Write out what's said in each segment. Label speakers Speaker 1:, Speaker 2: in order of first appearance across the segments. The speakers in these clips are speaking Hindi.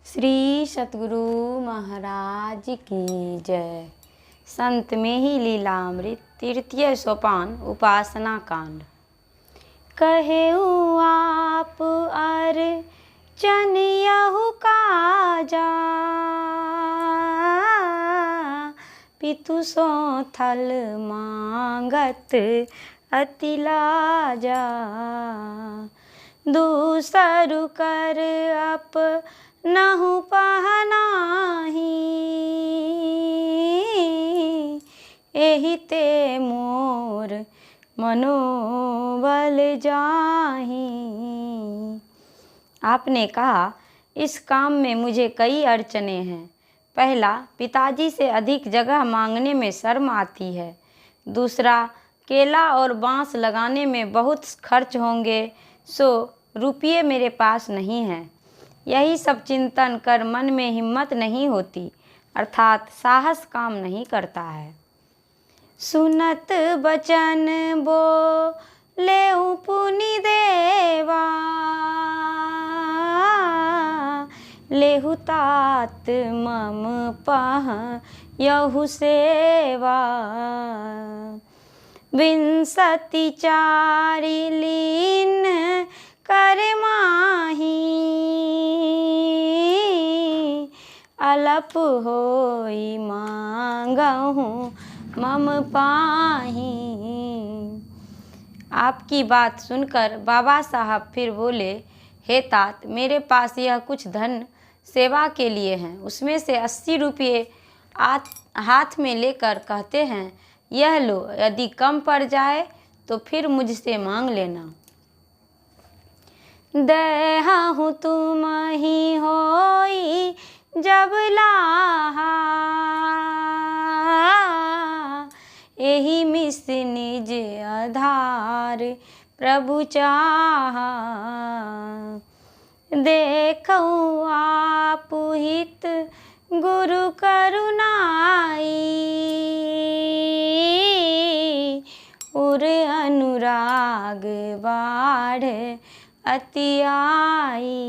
Speaker 1: श्री सतगुरु महाराज की जय। संत में ही लीलामृत तृतीय सोपान उपासना कांड। कहेऊ आप अर्चन यहु काजा, पितु सो थल मांगत अति लाजा। दूसरु कर अपनहु पहनाही, एहि ते मोर मनोबल जाही। आपने कहा, इस काम में मुझे कई अड़चने हैं। पहला, पिताजी से अधिक जगह मांगने में शर्म आती है। दूसरा, केला और बांस लगाने में बहुत खर्च होंगे, सो रुपये मेरे पास नहीं हैं। यही सब चिंतन कर मन में हिम्मत नहीं होती, अर्थात साहस काम नहीं करता है। सुनत बचन बोलेउ पुनि देवा, लेहु तात मम पहयहु सेवा। विंसति चारि लीन कर माही, अलप होई मांगहु मम पाही। आपकी बात सुनकर बाबा साहब फिर बोले, हे तात, मेरे पास यह कुछ धन सेवा के लिए हैं। उसमें से 80 रुपये हाथ में लेकर कहते हैं, यह लो, यदि कम पड़ जाए तो फिर मुझसे मांग लेना। देहु तुम ही होई जब लाहा, एहि मिस निज आधार प्रभु चाहा। देखऊ आप हित गुरु करुणाई, उर अनुराग बाढ़ अति आई।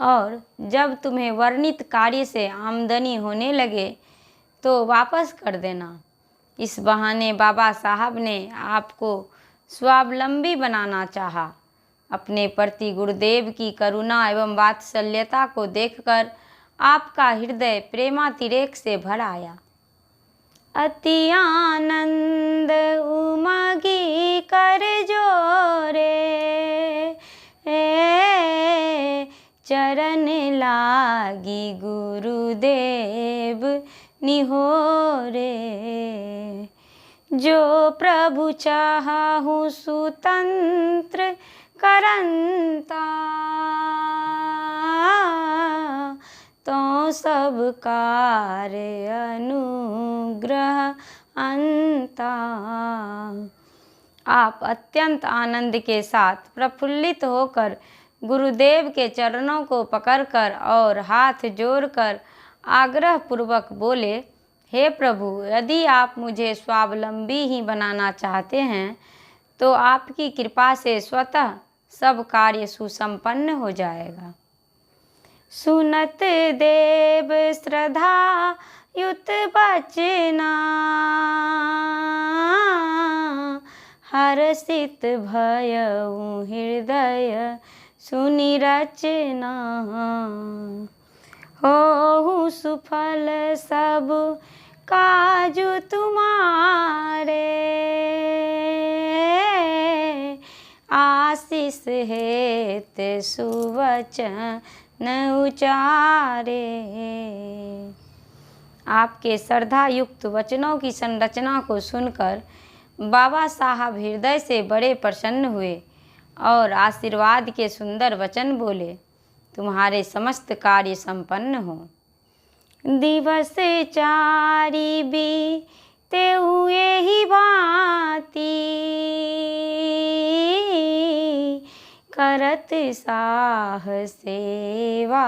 Speaker 1: और जब तुम्हें वर्णित कार्य से आमदनी होने लगे तो वापस कर देना। इस बहाने बाबा साहब ने आपको स्वावलंबी बनाना चाहा। अपने प्रति गुरुदेव की करुणा एवं वात्सल्यता को देखकर आपका हृदय प्रेमातिरेक से भर आया। अति आनंद उमगी कर जोरे, चरण लागी गुरुदेव निहोरे। जो प्रभु चाहु सुतंत्र करंता, तो सब कार्य अनुग्रह अंता। आप अत्यंत आनंद के साथ प्रफुल्लित होकर गुरुदेव के चरणों को पकड़कर और हाथ जोड़कर आग्रह पूर्वक बोले, हे प्रभु, यदि आप मुझे स्वावलंबी ही बनाना चाहते हैं तो आपकी कृपा से स्वतः सब कार्य सुसंपन्न हो जाएगा। सुनत देव श्रद्धा युत बचना, हर्षित भयउ हृदय सुनि रचना। होहु सुफल सब काजु तुम्हारे, आशीष हेत सुवचन उचारे। आपके श्रद्धा युक्त वचनों की संरचना को सुनकर बाबा साहब हृदय से बड़े प्रसन्न हुए और आशीर्वाद के सुंदर वचन बोले, तुम्हारे समस्त कार्य संपन्न हो। दिवस चारि बीते हुए ही भांति, करत साह सेवा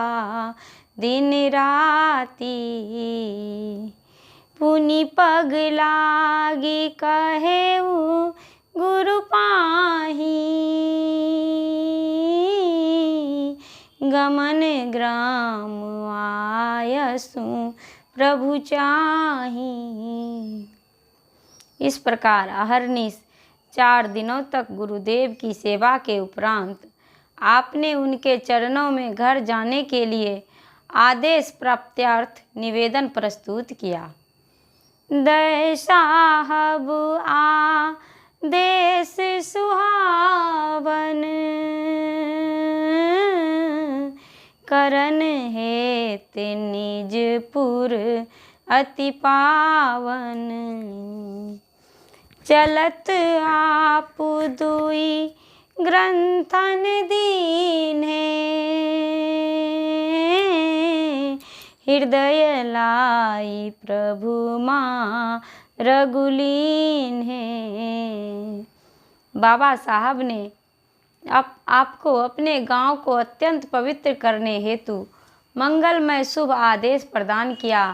Speaker 1: दिन राती। पुनि पग लागी कहेऊ गुरु पाही, गमन ग्राम आयसु प्रभु चाही। इस प्रकार अहरनिश 4 दिनों तक गुरुदेव की सेवा के उपरांत आपने उनके चरणों में घर जाने के लिए आदेश प्राप्त्यार्थ निवेदन प्रस्तुत किया। दय साहब आदेश सुहावन, करन हेत निजपुर अति पावन। चलत आप दुई ग्रंथन दीन्हे, हृदय लाई प्रभु माँ रघुलीन है। बाबा साहब ने आपको अपने गांव को अत्यंत पवित्र करने हेतु मंगलमय शुभ आदेश प्रदान किया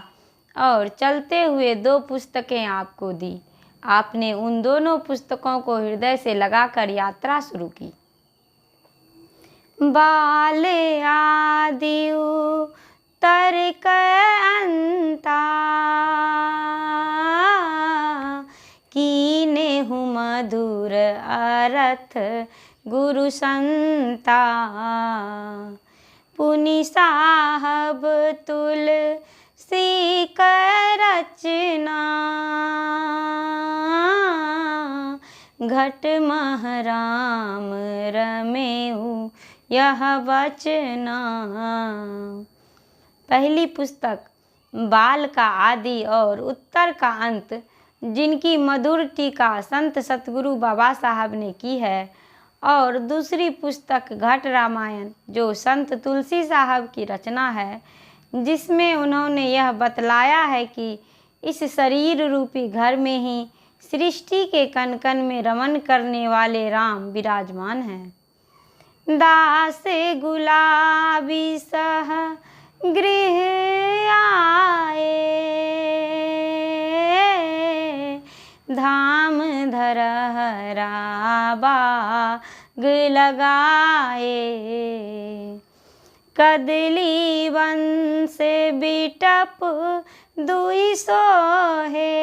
Speaker 1: और चलते हुए 2 पुस्तकें आपको दी। आपने उन दोनों पुस्तकों को हृदय से लगाकर यात्रा शुरू की। बाल आदि तर्क अंता, कीने हूँ मधुर अर्थ गुरु संता। पुनि साहब तुलसी कर रचना, घट महराम रमेऊ यह वचना। पहली पुस्तक बाल का आदि और उत्तर का अंत, जिनकी मधुर टीका संत सतगुरु बाबा साहब ने की है, और दूसरी पुस्तक घट रामायण जो संत तुलसी साहब की रचना है, जिसमें उन्होंने यह बतलाया है कि इस शरीर रूपी घर में ही सृष्टि के कण कण में रमन करने वाले राम विराजमान हैं। दास गुलाबी सह गृह आए, धाम धरहरा बाग लगाए। कदली वंश बिटप दुई सोहे,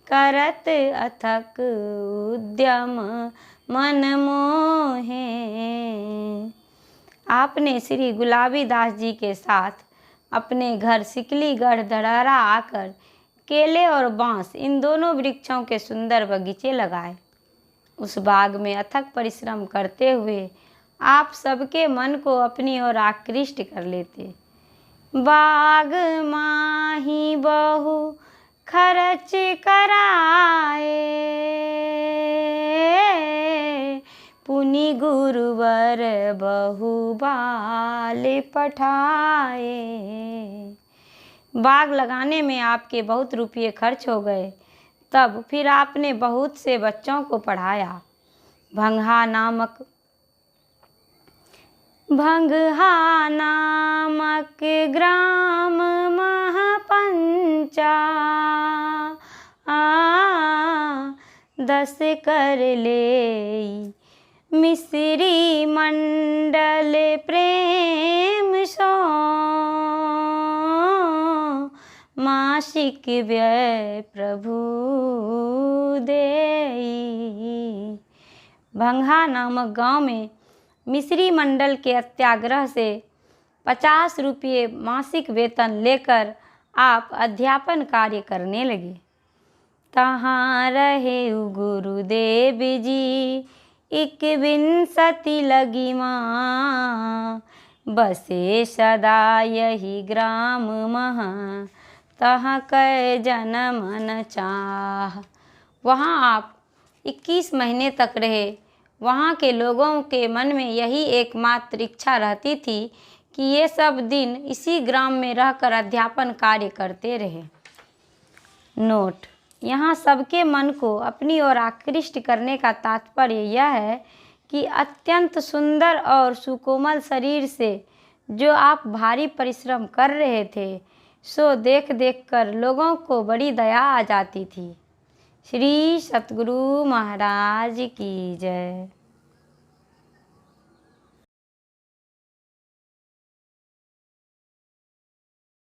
Speaker 1: करत अथक उद्यम मन मोहे। आपने श्री गुलाबी दास जी के साथ अपने घर सिकलीगढ़ धड़हरा आकर केले और बांस इन दोनों वृक्षों के सुंदर बगीचे लगाए। उस बाग में अथक परिश्रम करते हुए आप सबके मन को अपनी ओर आकृष्ट कर लेते। बाग माही बहु खर्च कराए, पुनि गुरुवर बहु बाल पठाए। बाग लगाने में आपके बहुत रुपये खर्च हो गए, तब फिर आपने बहुत से बच्चों को पढ़ाया। भंगहा नामक ग्राम महापंचा, 10 कर ले मिस्री मंडल प्रेम सो, मासिक व्यय प्रभु देई। भंगहा नामक गांव में मिस्री मंडल के अत्याग्रह से 50 रुपये मासिक वेतन लेकर आप अध्यापन कार्य करने लगे। तहाँ रहे गुरुदेव जी 21 लगी माँ, बसे सदा यही ग्राम महा, तहाँ कै जन्म न चाह। वहाँ आप 21 महीने तक रहे। वहाँ के लोगों के मन में यही एकमात्र इच्छा रहती थी कि ये सब दिन इसी ग्राम में रहकर अध्यापन कार्य करते रहे। नोट: यहाँ सबके मन को अपनी ओर आकृष्ट करने का तात्पर्य यह है कि अत्यंत सुंदर और सुकोमल शरीर से जो आप भारी परिश्रम कर रहे थे, सो देख देख कर लोगों को बड़ी दया आ जाती थी। श्री सतगुरु महाराज की जय।